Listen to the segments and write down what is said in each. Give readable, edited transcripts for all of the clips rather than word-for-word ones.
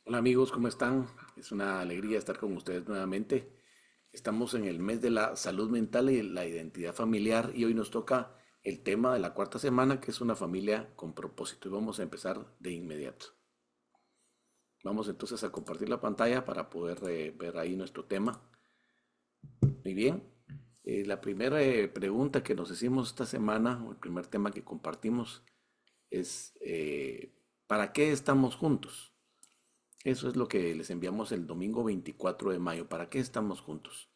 Hola amigos, ¿cómo están? Es una alegría estar con ustedes nuevamente. Estamos en el mes de la salud mental y la identidad familiar y hoy nos toca el tema de la cuarta semana, que es una familia con propósito. Y vamos a empezar de inmediato. Vamos entonces a compartir la pantalla para poder ver ahí nuestro tema. Muy bien. La primera pregunta que nos hicimos esta semana, o el primer tema que compartimos, es ¿para qué estamos juntos? Eso es lo que les enviamos el domingo 24 de mayo. ¿Para qué estamos juntos?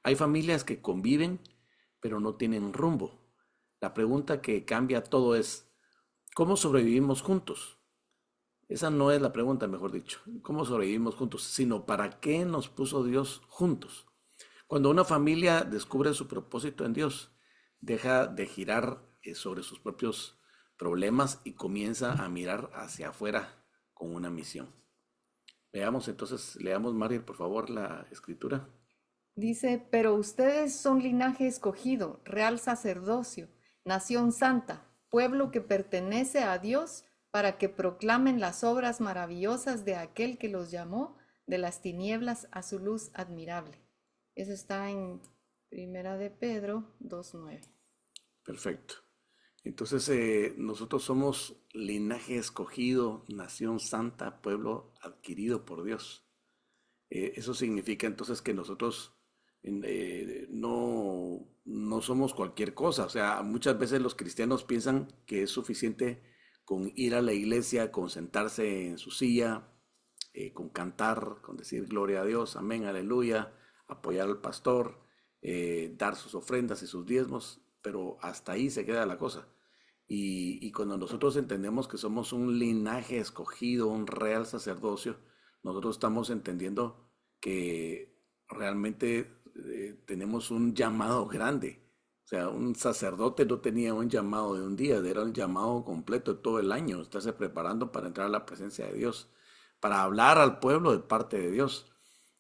Hay familias que conviven, pero no tienen rumbo. La pregunta que cambia todo es, ¿cómo sobrevivimos juntos? Esa no es la pregunta, mejor dicho. ¿Cómo sobrevivimos juntos? Sino ¿para qué nos puso Dios juntos? Cuando una familia descubre su propósito en Dios, deja de girar sobre sus propios problemas y comienza a mirar hacia afuera con una misión. Veamos entonces, leamos, Mariel, por favor, la escritura. Dice, pero ustedes son linaje escogido, real sacerdocio, nación santa, pueblo que pertenece a Dios, para que proclamen las obras maravillosas de aquel que los llamó de las tinieblas a su luz admirable. Eso está en Primera de Pedro 2:9. Perfecto. Entonces, nosotros somos linaje escogido, nación santa, pueblo adquirido por Dios. Eso significa entonces que nosotros no somos cualquier cosa. O sea, muchas veces los cristianos piensan que es suficiente con ir a la iglesia, con sentarse en su silla, con cantar, con decir gloria a Dios, amén, aleluya, apoyar al pastor, dar sus ofrendas y sus diezmos, pero hasta ahí se queda la cosa. Y cuando nosotros entendemos que somos un linaje escogido, un real sacerdocio, nosotros estamos entendiendo que realmente tenemos un llamado grande. O sea, un sacerdote no tenía un llamado de un día, era el llamado completo de todo el año, estarse preparando para entrar a la presencia de Dios, para hablar al pueblo de parte de Dios.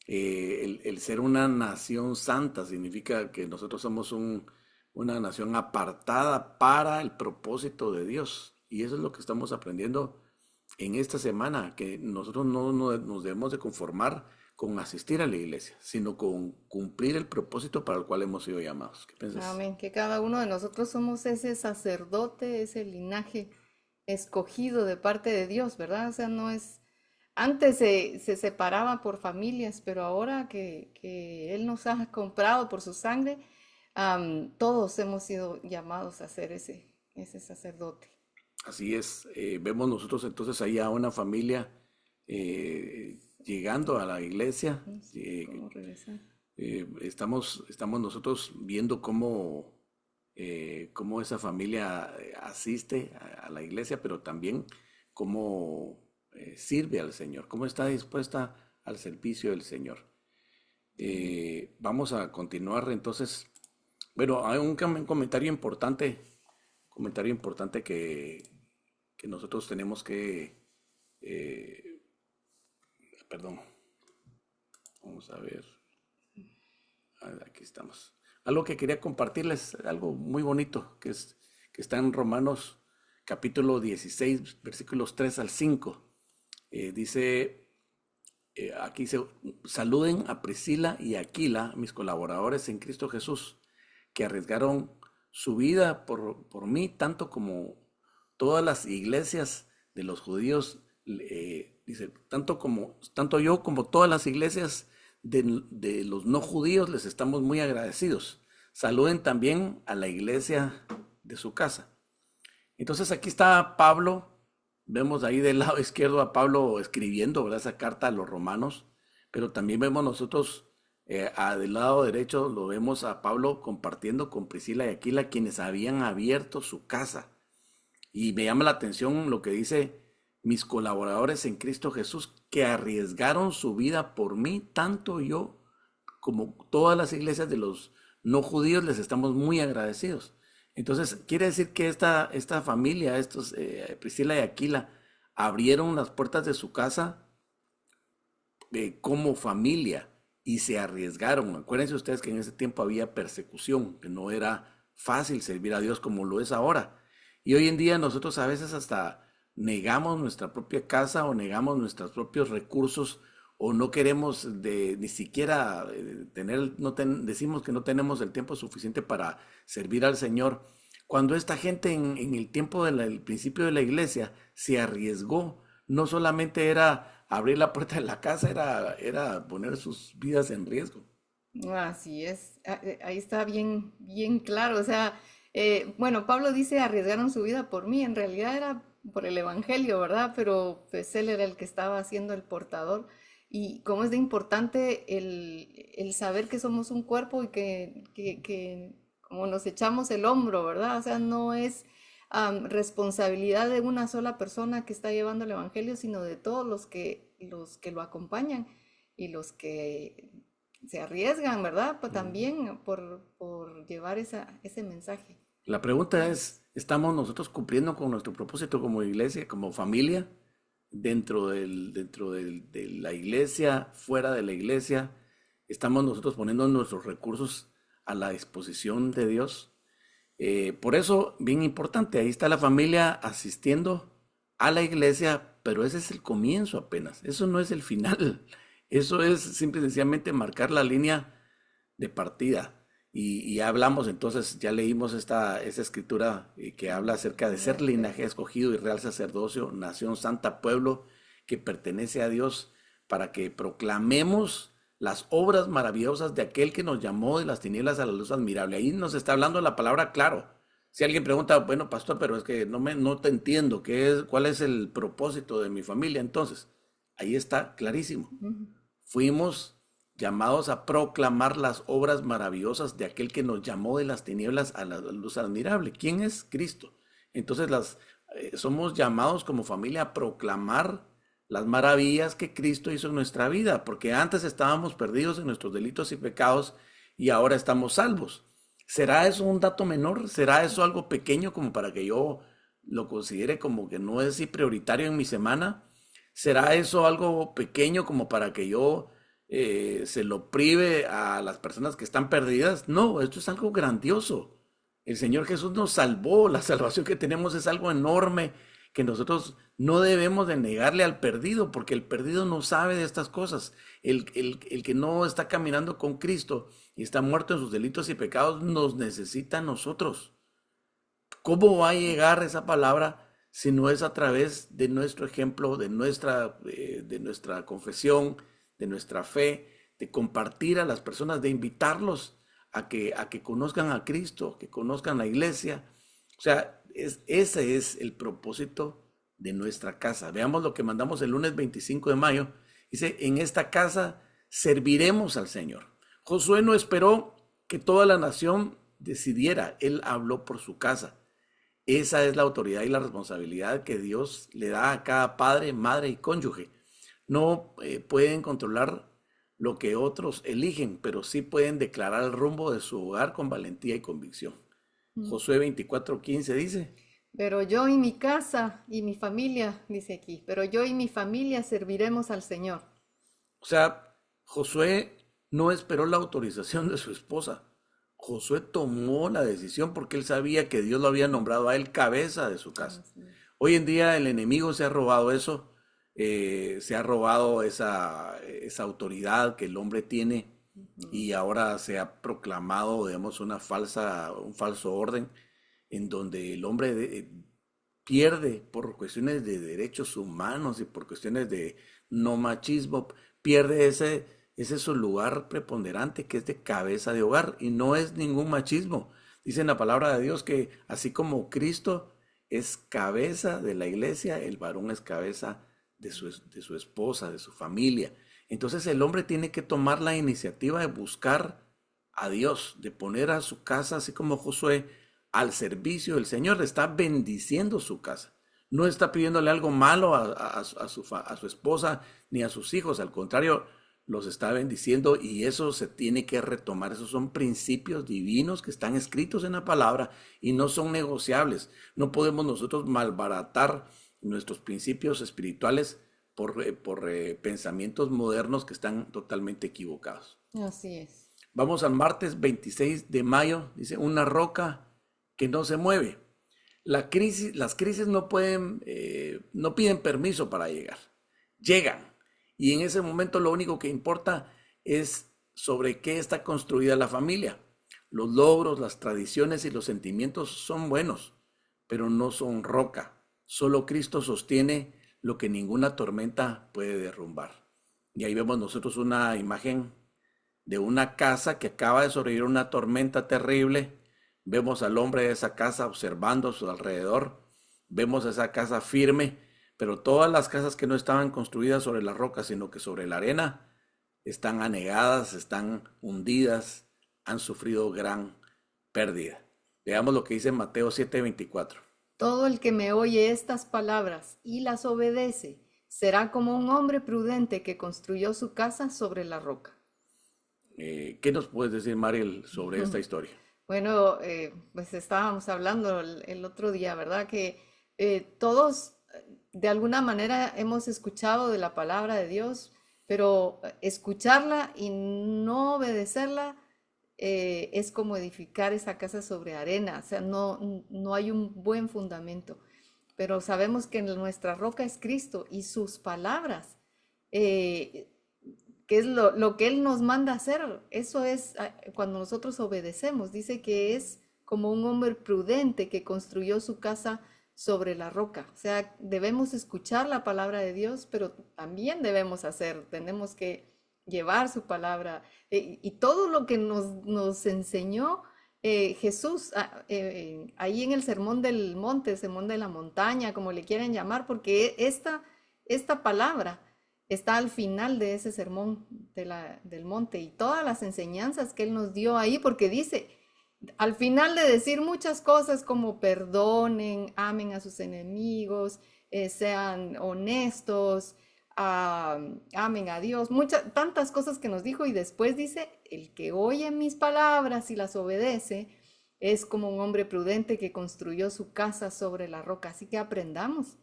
El ser una nación santa significa que nosotros somos una nación apartada para el propósito de Dios. Y eso es lo que estamos aprendiendo en esta semana, que nosotros no nos debemos de conformar con asistir a la iglesia, sino con cumplir el propósito para el cual hemos sido llamados. ¿Qué piensas? Amén, que cada uno de nosotros somos ese sacerdote, ese linaje escogido de parte de Dios, ¿verdad? O sea, no es, antes se separaba por familias, pero ahora que Él nos ha comprado por su sangre, todos hemos sido llamados a ser ese sacerdote. Así es, vemos nosotros entonces ahí a una familia llegando a la iglesia. No sé cómo regresar. Estamos nosotros viendo cómo esa familia asiste a la iglesia, pero también cómo sirve al Señor, cómo está dispuesta al servicio del Señor. Vamos a continuar entonces. Bueno, hay un comentario importante que nosotros tenemos que, eh, perdón, vamos a ver. Aquí estamos. Algo que quería compartirles, algo muy bonito, que está en Romanos capítulo 16, versículos 3 al 5. Dice, aquí se saluden a Priscila y Aquila, mis colaboradores en Cristo Jesús, que arriesgaron su vida por mí, tanto como todas las iglesias de los judíos, dice, tanto yo como todas las iglesias de los no judíos les estamos muy agradecidos. Saluden también a la iglesia de su casa. Entonces aquí está Pablo, vemos ahí del lado izquierdo a Pablo escribiendo, ¿verdad? Esa carta a los romanos, pero también vemos nosotros del lado derecho, lo vemos a Pablo compartiendo con Priscila y Aquila, quienes habían abierto su casa. Y me llama la atención lo que dice mis colaboradores en Cristo Jesús, que arriesgaron su vida por mí, tanto yo como todas las iglesias de los no judíos les estamos muy agradecidos. Entonces, quiere decir que esta familia, Priscila y Aquila, abrieron las puertas de su casa como familia y se arriesgaron. Acuérdense ustedes que en ese tiempo había persecución, que no era fácil servir a Dios como lo es ahora. Y hoy en día nosotros a veces hasta negamos nuestra propia casa o negamos nuestros propios recursos o no queremos ni siquiera tener, decimos que no tenemos el tiempo suficiente para servir al Señor. Cuando esta gente en el tiempo del principio de la iglesia se arriesgó, no solamente era abrir la puerta de la casa, era poner sus vidas en riesgo. Así es, ahí está bien, bien claro. O sea, bueno, Pablo dice arriesgaron su vida por mí, en realidad era por el evangelio, ¿verdad? Pero pues él era el que estaba siendo el portador. Y cómo es de importante el saber que somos un cuerpo y que como nos echamos el hombro, ¿verdad? O sea, no es responsabilidad de una sola persona que está llevando el evangelio, sino de todos los que lo acompañan y los que se arriesgan, ¿verdad? Pues también por llevar ese mensaje. La pregunta es, ¿estamos nosotros cumpliendo con nuestro propósito como iglesia, como familia, de la iglesia, fuera de la iglesia? ¿Estamos nosotros poniendo nuestros recursos a la disposición de Dios? Por eso, bien importante, ahí está la familia asistiendo a la iglesia, pero ese es el comienzo apenas, eso no es el final, eso es simple y sencillamente marcar la línea de partida. Y ya hablamos entonces, ya leímos esa escritura que habla acerca de ser Correcto. linaje escogido y real sacerdocio, nación santa, pueblo que pertenece a Dios, para que proclamemos las obras maravillosas de aquel que nos llamó de las tinieblas a la luz admirable. Ahí nos está hablando la palabra claro. Si alguien pregunta, bueno, pastor, pero es que no te entiendo, ¿cuál es el propósito de mi familia? Entonces, ahí está clarísimo. Ujú. Fuimos llamados a proclamar las obras maravillosas de aquel que nos llamó de las tinieblas a la luz admirable. ¿Quién es? Cristo. Entonces somos llamados como familia a proclamar las maravillas que Cristo hizo en nuestra vida, porque antes estábamos perdidos en nuestros delitos y pecados y ahora estamos salvos. ¿Será eso un dato menor? ¿Será eso algo pequeño como para que yo lo considere como que no es prioritario en mi semana? ¿Será eso algo pequeño como para que yo se lo prive a las personas que están perdidas? No, esto es algo grandioso. El Señor Jesús nos salvó, la salvación que tenemos es algo enorme que nosotros no debemos de negarle al perdido, porque el perdido no sabe de estas cosas. El que no está caminando con Cristo y está muerto en sus delitos y pecados nos necesita a nosotros. ¿Cómo va a llegar esa palabra si no es a través de nuestro ejemplo, de nuestra confesión, de nuestra fe, de compartir a las personas, de invitarlos a que conozcan a Cristo, que conozcan la iglesia? O sea, ese es el propósito de nuestra casa. Veamos lo que mandamos el lunes 25 de mayo. Dice, en esta casa serviremos al Señor. Josué no esperó que toda la nación decidiera, él habló por su casa. Esa es la autoridad y la responsabilidad que Dios le da a cada padre, madre y cónyuge. No pueden controlar lo que otros eligen, pero sí pueden declarar el rumbo de su hogar con valentía y convicción. Mm. Josué 24:15 dice, Pero yo y mi casa y mi familia, dice aquí, pero yo y mi familia serviremos al Señor. o sea, Josué no esperó la autorización de su esposa. Josué tomó la decisión porque él sabía que Dios lo había nombrado a él cabeza de su casa. Así es. Hoy en día el enemigo se ha robado eso, se ha robado esa autoridad que el hombre tiene Ujú. y ahora se ha proclamado, digamos, un falso orden en donde el hombre pierde por cuestiones de derechos humanos y por cuestiones de no machismo, pierde ese su lugar preponderante que es de cabeza de hogar y no es ningún machismo. Dice en la palabra de Dios que así como Cristo es cabeza de la iglesia, el varón es cabeza de su esposa, de su familia. Entonces el hombre tiene que tomar la iniciativa de buscar a Dios, de poner a su casa, así como Josué, al servicio del Señor. Está bendiciendo su casa. No está pidiéndole algo malo a su esposa ni a sus hijos. Al contrario, los está bendiciendo y eso se tiene que retomar. Esos son principios divinos que están escritos en la palabra y no son negociables. No podemos nosotros malbaratar nuestros principios espirituales por pensamientos modernos que están totalmente equivocados. Así es. Vamos al martes 26 de mayo. Dice, una roca que no se mueve. Las crisis no pueden, no piden permiso para llegar, llegan. Y en ese momento lo único que importa es sobre qué está construida la familia. Los logros, las tradiciones y los sentimientos son buenos, pero no son roca. Solo Cristo sostiene lo que ninguna tormenta puede derrumbar. Y ahí vemos nosotros una imagen de una casa que acaba de sobrevivir una tormenta terrible. Vemos al hombre de esa casa observando a su alrededor. Vemos esa casa firme, pero todas las casas que no estaban construidas sobre la roca, sino que sobre la arena, están anegadas, están hundidas, han sufrido gran pérdida. Veamos lo que dice Mateo 7:24. Todo el que me oye estas palabras y las obedece será como un hombre prudente que construyó su casa sobre la roca. ¿Qué nos puedes decir, Mariel, sobre esta historia? Bueno, pues estábamos hablando el otro día, ¿verdad? Que todos de alguna manera hemos escuchado de la palabra de Dios, pero escucharla y no obedecerla es como edificar esa casa sobre arena, o sea, no hay un buen fundamento. Pero sabemos que nuestra roca es Cristo y sus palabras, eh, que es lo que Él nos manda hacer. Eso es cuando nosotros obedecemos. Dice que es como un hombre prudente que construyó su casa sobre la roca. O sea, debemos escuchar la palabra de Dios, pero también debemos hacer, tenemos que llevar su palabra. Y todo lo que nos enseñó Jesús ahí en el Sermón del Monte, el Sermón de la Montaña, como le quieren llamar, porque esta palabra está al final de ese sermón del monte y todas las enseñanzas que Él nos dio ahí, porque dice, al final de decir muchas cosas como perdonen, amen a sus enemigos, sean honestos, amen a Dios, tantas cosas que nos dijo y después dice, el que oye mis palabras y las obedece es como un hombre prudente que construyó su casa sobre la roca. Así que aprendamos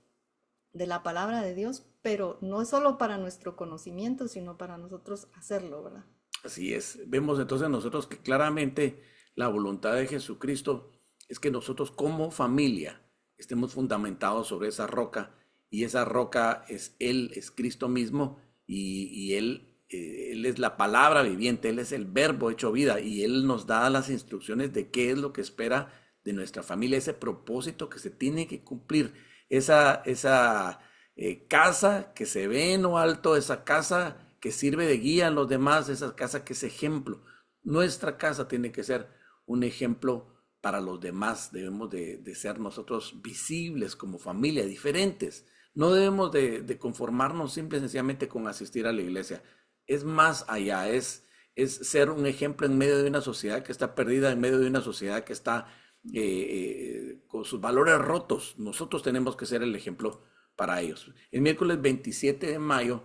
de la palabra de Dios, pero no es solo para nuestro conocimiento, sino para nosotros hacerlo, ¿verdad? Así es. Vemos entonces nosotros que claramente la voluntad de Jesucristo es que nosotros como familia estemos fundamentados sobre esa roca y esa roca es Él, es Cristo mismo y Él es la palabra viviente, Él es el verbo hecho vida y Él nos da las instrucciones de qué es lo que espera de nuestra familia, ese propósito que se tiene que cumplir, esa casa que se ve en lo alto, esa casa que sirve de guía a los demás, esa casa que es ejemplo. Nuestra casa tiene que ser un ejemplo para los demás. Debemos de ser nosotros visibles como familia, diferentes. No debemos de conformarnos simple y sencillamente con asistir a la iglesia. Es más allá, es ser un ejemplo en medio de una sociedad que está perdida, en medio de una sociedad que está con sus valores rotos. Nosotros tenemos que ser el ejemplo para ellos. El miércoles 27 de mayo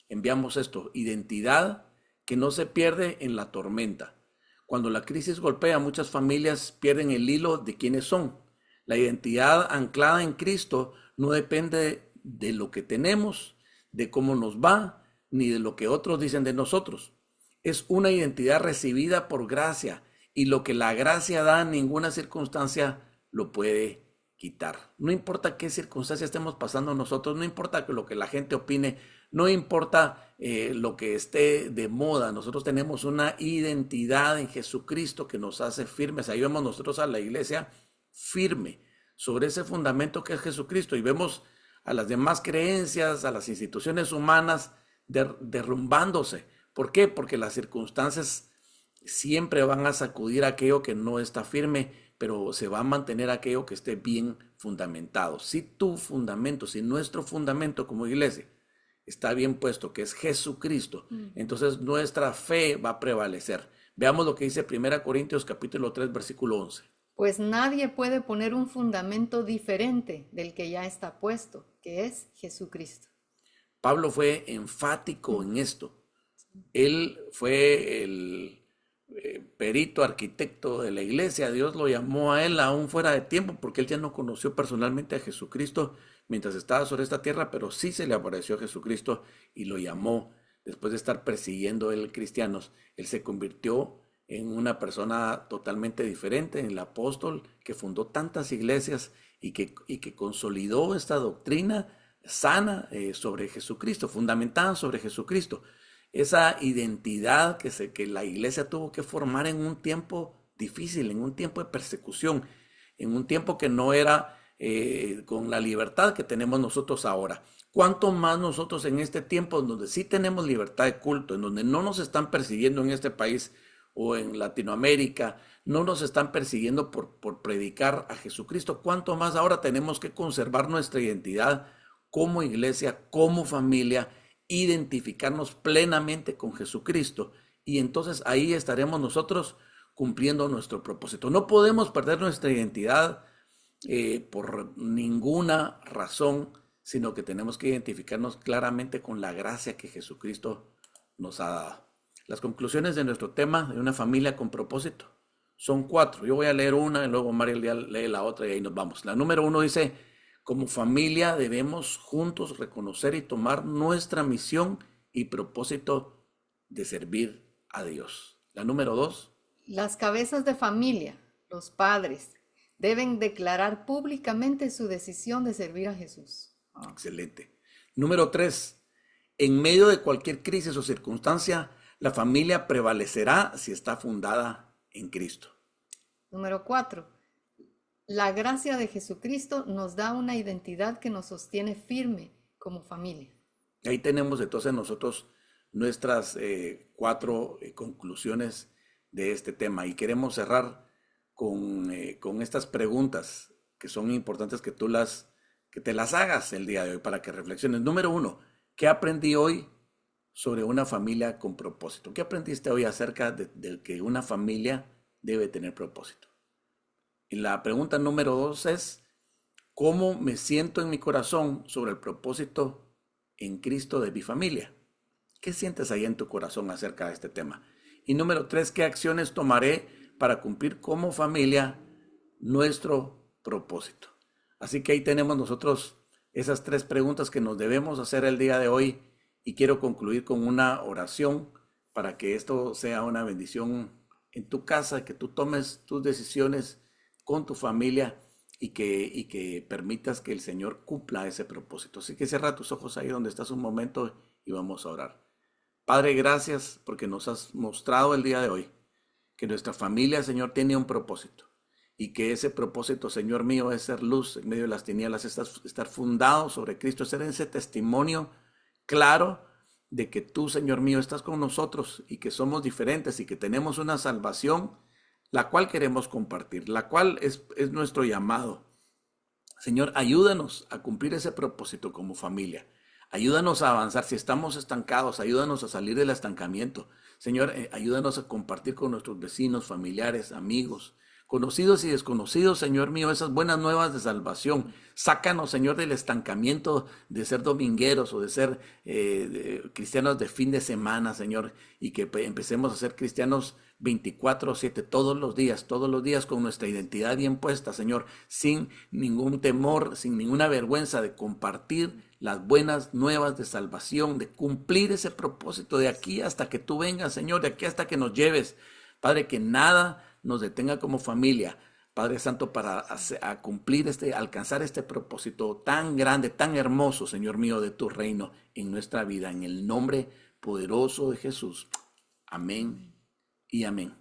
enviamos esto, identidad que no se pierde en la tormenta. Cuando la crisis golpea, muchas familias pierden el hilo de quiénes son. La identidad anclada en Cristo no depende de lo que tenemos, de cómo nos va, ni de lo que otros dicen de nosotros. Es una identidad recibida por gracia y lo que la gracia da en ninguna circunstancia lo puede quitar. No importa qué circunstancia estemos pasando nosotros, no importa lo que la gente opine, no importa lo que esté de moda, nosotros tenemos una identidad en Jesucristo que nos hace firmes. Ahí vemos nosotros a la iglesia firme sobre ese fundamento que es Jesucristo y vemos a las demás creencias, a las instituciones humanas derrumbándose. ¿Por qué? Porque las circunstancias siempre van a sacudir aquello que no está firme, pero se va a mantener aquello que esté bien fundamentado. Si tu fundamento, si nuestro fundamento como iglesia está bien puesto, que es Jesucristo, entonces nuestra fe va a prevalecer. Veamos lo que dice 1 Corintios capítulo 3, versículo 11. Pues nadie puede poner un fundamento diferente del que ya está puesto, que es Jesucristo. Pablo fue enfático en esto. Él fue el perito arquitecto de la iglesia. Dios lo llamó a él aún fuera de tiempo porque él ya no conoció personalmente a Jesucristo mientras estaba sobre esta tierra, pero sí se le apareció a Jesucristo y lo llamó. Después de estar persiguiendo él cristianos, él se convirtió en una persona totalmente diferente, en el apóstol que fundó tantas iglesias y que consolidó esta doctrina sana sobre Jesucristo, fundamentada sobre Jesucristo. Esa identidad que la iglesia tuvo que formar en un tiempo difícil, en un tiempo de persecución, en un tiempo que no era con la libertad que tenemos nosotros ahora. ¿Cuánto más nosotros en este tiempo en donde sí tenemos libertad de culto, en donde no nos están persiguiendo en este país o en Latinoamérica, no nos están persiguiendo por predicar a Jesucristo? ¿Cuánto más ahora tenemos que conservar nuestra identidad como iglesia, como familia, identificarnos plenamente con Jesucristo? Y entonces ahí estaremos nosotros cumpliendo nuestro propósito. No podemos perder nuestra identidad por ninguna razón, sino que tenemos que identificarnos claramente con la gracia que Jesucristo nos ha dado. Las conclusiones de nuestro tema de una familia con propósito son 4. Yo voy a leer una y luego María lee la otra y ahí nos vamos. La número 1 dice: como familia debemos juntos reconocer y tomar nuestra misión y propósito de servir a Dios. La número 2. Las cabezas de familia, los padres, deben declarar públicamente su decisión de servir a Jesús. Excelente. Número 3. En medio de cualquier crisis o circunstancia, la familia prevalecerá si está fundada en Cristo. Número 4. La gracia de Jesucristo nos da una identidad que nos sostiene firme como familia. Ahí tenemos entonces nosotros nuestras 4 conclusiones de este tema y queremos cerrar con estas preguntas que son importantes que te las hagas el día de hoy para que reflexiones. Número 1, ¿qué aprendí hoy sobre una familia con propósito? ¿Qué aprendiste hoy acerca de que una familia debe tener propósito? Y la pregunta número 2 es: ¿cómo me siento en mi corazón sobre el propósito en Cristo de mi familia? ¿Qué sientes ahí en tu corazón acerca de este tema? Y número 3, ¿qué acciones tomaré para cumplir como familia nuestro propósito? Así que ahí tenemos nosotros esas 3 preguntas que nos debemos hacer el día de hoy, y quiero concluir con una oración para que esto sea una bendición en tu casa, que tú tomes tus decisiones con tu familia y que permitas que el Señor cumpla ese propósito. Así que cierra tus ojos ahí donde estás un momento y vamos a orar. Padre, gracias porque nos has mostrado el día de hoy que nuestra familia, Señor, tiene un propósito y que ese propósito, Señor mío, es ser luz en medio de las tinieblas, estar fundado sobre Cristo, ser ese testimonio claro de que tú, Señor mío, estás con nosotros y que somos diferentes y que tenemos una salvación la cual queremos compartir, la cual es nuestro llamado. Señor, ayúdanos a cumplir ese propósito como familia. Ayúdanos a avanzar. Si estamos estancados, ayúdanos a salir del estancamiento. Señor, ayúdanos a compartir con nuestros vecinos, familiares, amigos, conocidos y desconocidos, Señor mío, esas buenas nuevas de salvación. Sácanos, Señor, del estancamiento de ser domingueros o de ser cristianos de fin de semana, Señor, y que empecemos a ser cristianos 24/7, todos los días con nuestra identidad bien puesta, Señor, sin ningún temor, sin ninguna vergüenza de compartir las buenas nuevas de salvación, de cumplir ese propósito de aquí hasta que tú vengas, Señor, de aquí hasta que nos lleves. Padre, que nada nos detenga como familia, Padre Santo, para cumplir alcanzar este propósito tan grande, tan hermoso, Señor mío, de tu reino en nuestra vida, en el nombre poderoso de Jesús. Amén y amén.